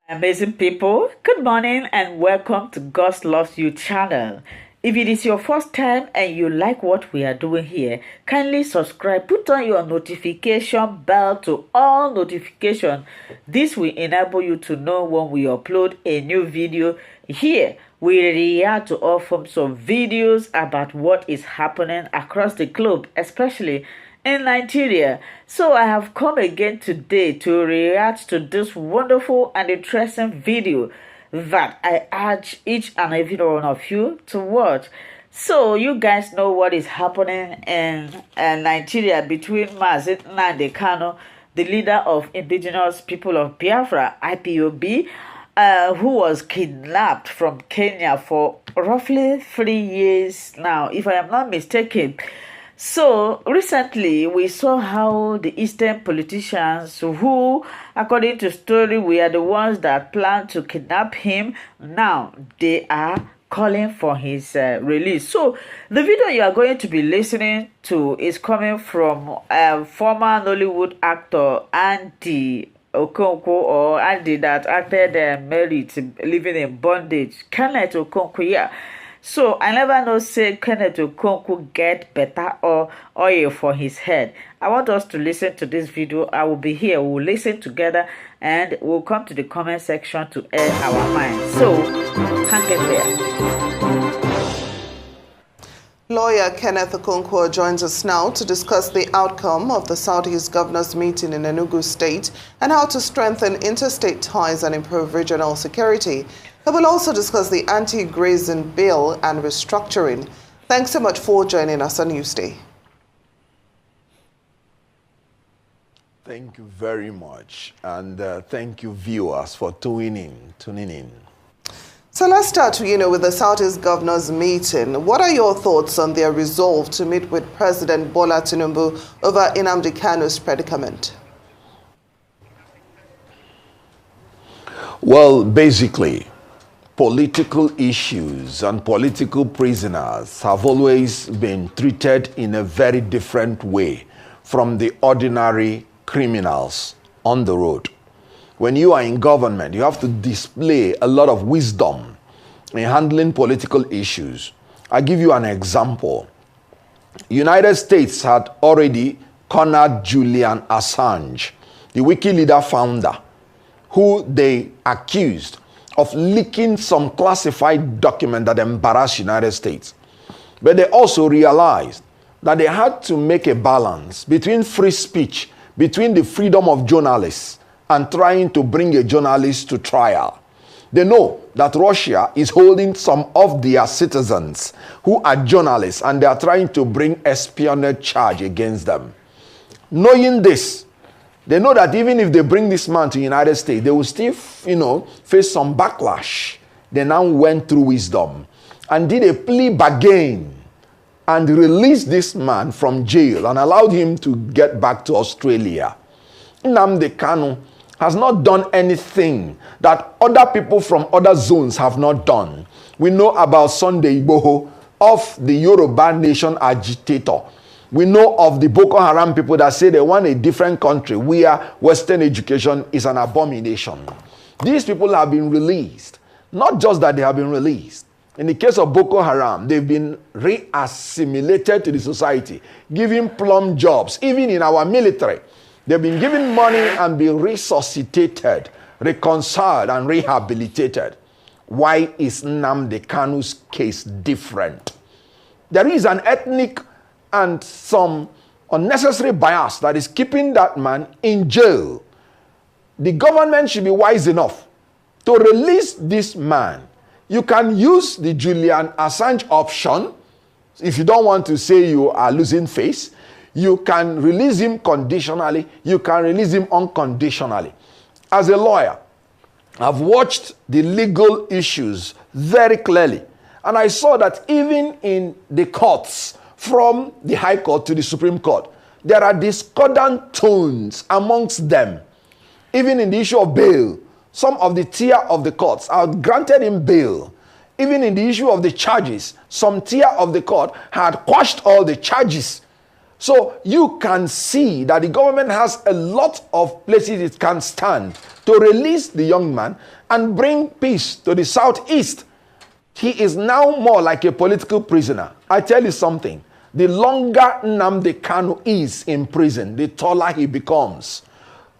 Amazing people, good morning and welcome to God's Loves You channel. If it is your first time and you like what we are doing here, kindly subscribe, put on your notification bell to all notifications. This will enable you to know when we upload a new video. Here, we react to all forms of videos about what is happening across the globe, especially in Nigeria. So I have come again today to react to this wonderful and interesting video that I urge each and every one of you to watch. So you guys know what is happening in Nigeria between Mazi Nnamdi Kanu, the leader of indigenous people of Biafra, IPOB, who was kidnapped from Kenya for roughly 3 years now, if I am not mistaken. So recently we saw how the Eastern politicians who, according to story, were the ones that planned to kidnap him, now they are calling for his release. So the video you are going to be listening to is coming from former Nollywood actor Andy Okonkwo, or Andy that acted married, living in bondage, Kenneth Okonkwo, yeah. So I never know say Kenneth Okonkwo get better or oil for his head. I want us to listen to this video. I will be here. We'll listen together and we'll come to the comment section to air our minds. So hang in there. Lawyer Kenneth Okonkwo joins us now to discuss the outcome of the Southeast Governors meeting in Enugu State and how to strengthen interstate ties and improve regional security. We will also discuss the anti-grazing bill and restructuring. Thanks so much for joining us on Newsday. Thank you very much, and thank you viewers for tuning in. So let's start, with the Southeast Governors meeting. What are your thoughts on their resolve to meet with President Bola Tinubu over Nnamdi Kanu's predicament? Well, basically, political issues and political prisoners have always been treated in a very different way from the ordinary criminals on the road. When you are in government, you have to display a lot of wisdom in handling political issues. I'll give you an example. United States had already cornered Julian Assange, the WikiLeaks founder, who they accused of leaking some classified document that embarrassed United States. But they also realized that they had to make a balance between free speech, between the freedom of journalists and trying to bring a journalist to trial. They know that Russia is holding some of their citizens who are journalists and they are trying to bring espionage charge against them. Knowing this, they know that even if they bring this man to the United States, they will still, face some backlash. They now went through wisdom and did a plea bargain and released this man from jail and allowed him to get back to Australia. Nnamdi Kanu has not done anything that other people from other zones have not done. We know about Sunday Igboho, of the Yoruba nation agitator. We know of the Boko Haram people that say they want a different country where Western education is an abomination. These people have been released. Not just that they have been released. In the case of Boko Haram, they've been re-assimilated to the society, given plum jobs, even in our military. They've been given money and been resuscitated, reconciled, and rehabilitated. Why is Nnamdi Kanu's case different? There is an ethnic and some unnecessary bias that is keeping that man in jail. The government should be wise enough to release this man. You can use the Julian Assange option. If you don't want to say you are losing face, you can release him conditionally. You can release him unconditionally. As a lawyer, I've watched the legal issues very clearly. And I saw that even in the courts, from the High Court to the Supreme Court, there are discordant tones amongst them. Even in the issue of bail, some of the tier of the courts are granted him bail. Even in the issue of the charges, some tier of the court had quashed all the charges. So you can see that the government has a lot of places it can stand to release the young man and bring peace to the southeast. He is now more like a political prisoner. I tell you something, the longer Nnamdi Kanu is in prison, the taller he becomes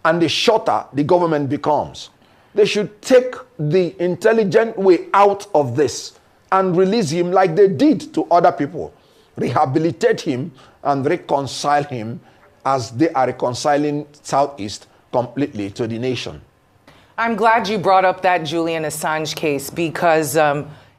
and the shorter the government becomes. They should take the intelligent way out of this and release him like they did to other people. Rehabilitate him and reconcile him as they are reconciling Southeast completely to the nation. I'm glad you brought up that Julian Assange case because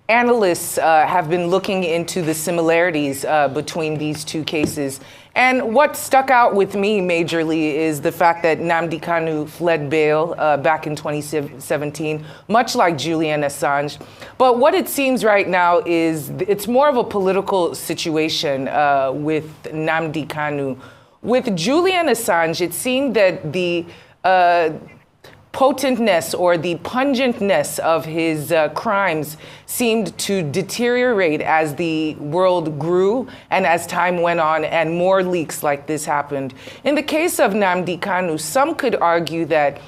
analysts have been looking into the similarities between these two cases. And what stuck out with me majorly is the fact that Nnamdi Kanu fled bail back in 2017, much like Julian Assange. But what it seems right now is it's more of a political situation with Nnamdi Kanu. With Julian Assange, it seemed that the potentness or the pungentness of his crimes seemed to deteriorate as the world grew and as time went on and more leaks like this happened. In the case of Nnamdi Kanu, some could argue that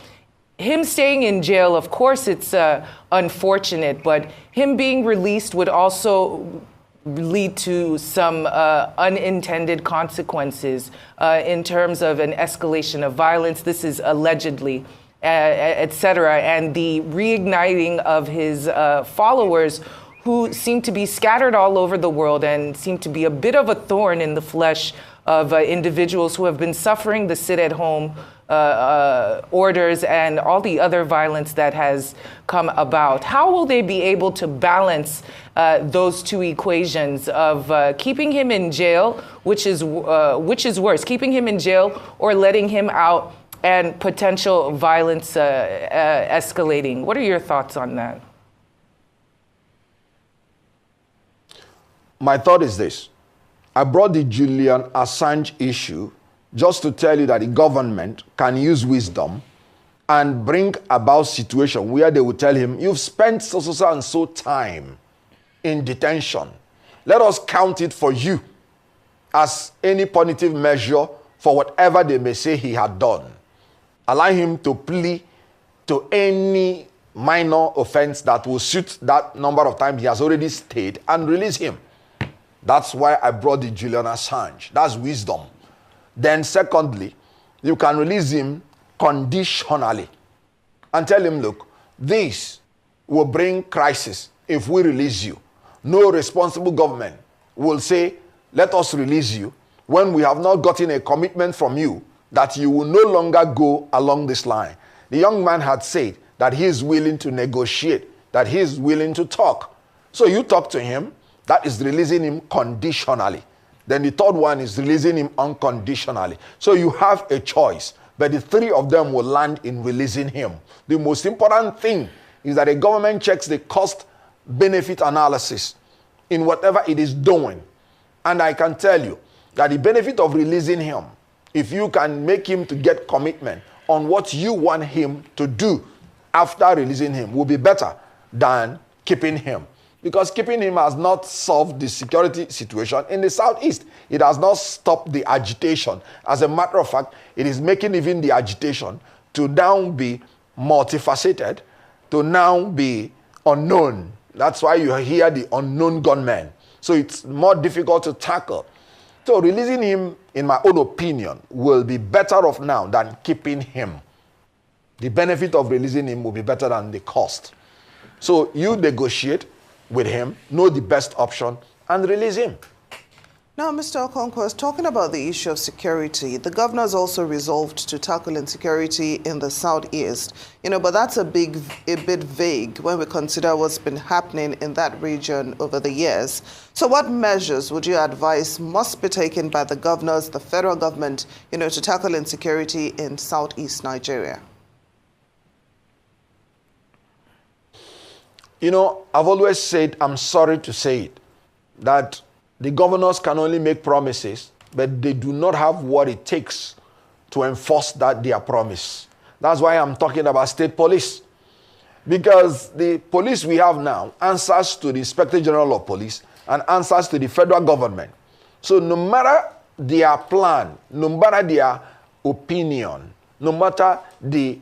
him staying in jail, of course it's unfortunate, but him being released would also lead to some unintended consequences in terms of an escalation of violence. This is allegedly, etc., and the reigniting of his followers who seem to be scattered all over the world and seem to be a bit of a thorn in the flesh of individuals who have been suffering the sit-at-home orders and all the other violence that has come about. How will they be able to balance those two equations of keeping him in jail, which is worse, keeping him in jail or letting him out, and potential violence escalating? What are your thoughts on that? My thought is this. I brought the Julian Assange issue just to tell you that the government can use wisdom and bring about situation where they will tell him, you've spent so and so time in detention. Let us count it for you as any punitive measure for whatever they may say he had done. Allow him to plea to any minor offense that will suit that number of times he has already stayed and release him. That's why I brought the Julian Assange. That's wisdom. Then secondly, you can release him conditionally and tell him, look, this will bring crisis if we release you. No responsible government will say, let us release you when we have not gotten a commitment from you that you will no longer go along this line. The young man had said that he is willing to negotiate, that he is willing to talk. So you talk to him, that is releasing him conditionally. Then the third one is releasing him unconditionally. So you have a choice, but the three of them will land in releasing him. The most important thing is that the government checks the cost-benefit analysis in whatever it is doing. And I can tell you that the benefit of releasing him, if you can make him to get commitment on what you want him to do after releasing him, will be better than keeping him. Because keeping him has not solved the security situation in the Southeast. It has not stopped the agitation. As a matter of fact, it is making even the agitation to now be multifaceted, to now be unknown. That's why you hear the unknown gunmen. So it's more difficult to tackle. So releasing him, in my own opinion, will be better off now than keeping him. The benefit of releasing him will be better than the cost. So you negotiate with him, know the best option, and release him. Now, Mr. Okonkwo, talking about the issue of security, the governors also resolved to tackle insecurity in the Southeast. But that's a bit vague when we consider what's been happening in that region over the years. So what measures would you advise must be taken by the governors, the federal government, to tackle insecurity in Southeast Nigeria? I've always said, I'm sorry to say it, that the governors can only make promises, but they do not have what it takes to enforce their promise. That's why I'm talking about state police. Because the police we have now answers to the Inspector General of Police and answers to the federal government. So no matter their plan, no matter their opinion, no matter the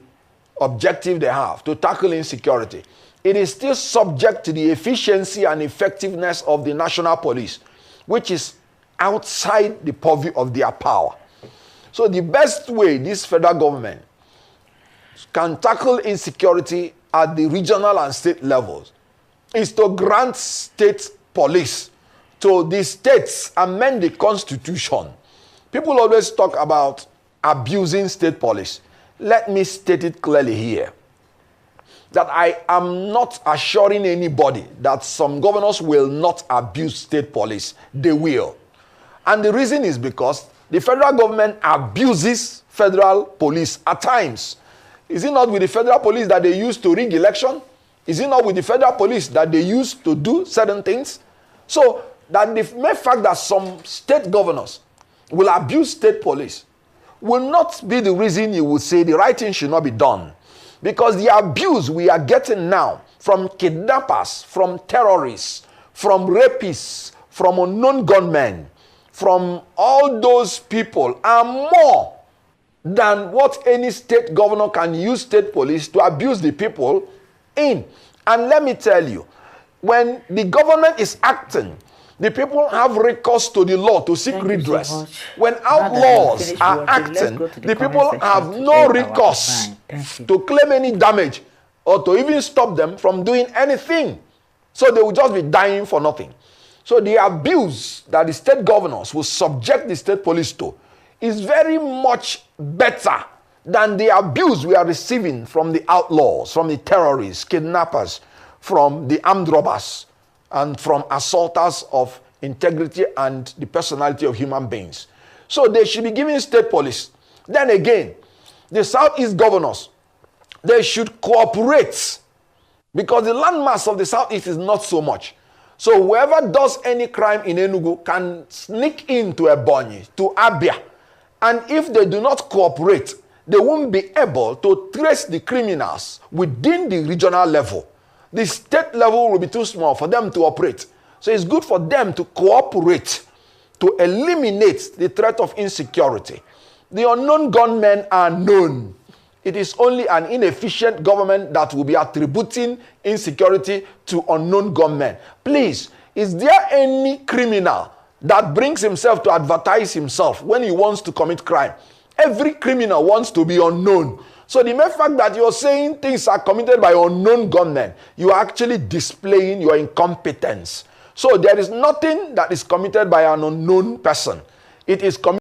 objective they have to tackle insecurity, it is still subject to the efficiency and effectiveness of the national police, which is outside the purview of their power. So the best way this federal government can tackle insecurity at the regional and state levels is to grant state police to the states, amend the constitution. People always talk about abusing state police. Let me state it clearly here, that I am not assuring anybody that some governors will not abuse state police. They will. And the reason is because the federal government abuses federal police at times. Is it not with the federal police that they use to rig election? Is it not with the federal police that they use to do certain things? So that the mere fact that some state governors will abuse state police will not be the reason you will say the right thing should not be done. Because the abuse we are getting now from kidnappers, from terrorists, from rapists, from unknown gunmen, from all those people are more than what any state governor can use state police to abuse the people in. And let me tell you, when the government is acting, the people have recourse to the law to seek redress. So when outlaws are acting, the people have no recourse to claim any damage or to even stop them from doing anything. So they will just be dying for nothing. So the abuse that the state governors will subject the state police to is very much better than the abuse we are receiving from the outlaws, from the terrorists, kidnappers, from the armed robbers, and from assaulters of integrity and the personality of human beings. So they should be giving state police. Then again, the Southeast governors, they should cooperate, because the landmass of the Southeast is not so much. So whoever does any crime in Enugu can sneak into Ebonyi, to Abia. And if they do not cooperate, they won't be able to trace the criminals within the regional level. The state level will be too small for them to operate. So it's good for them to cooperate to eliminate the threat of insecurity. The unknown gunmen are known. It is only an inefficient government that will be attributing insecurity to unknown gunmen. Please, is there any criminal that brings himself to advertise himself when he wants to commit crime? Every criminal wants to be unknown. So the mere fact that you're saying things are committed by unknown gunmen, you are actually displaying your incompetence. So there is nothing that is committed by an unknown person. It is committed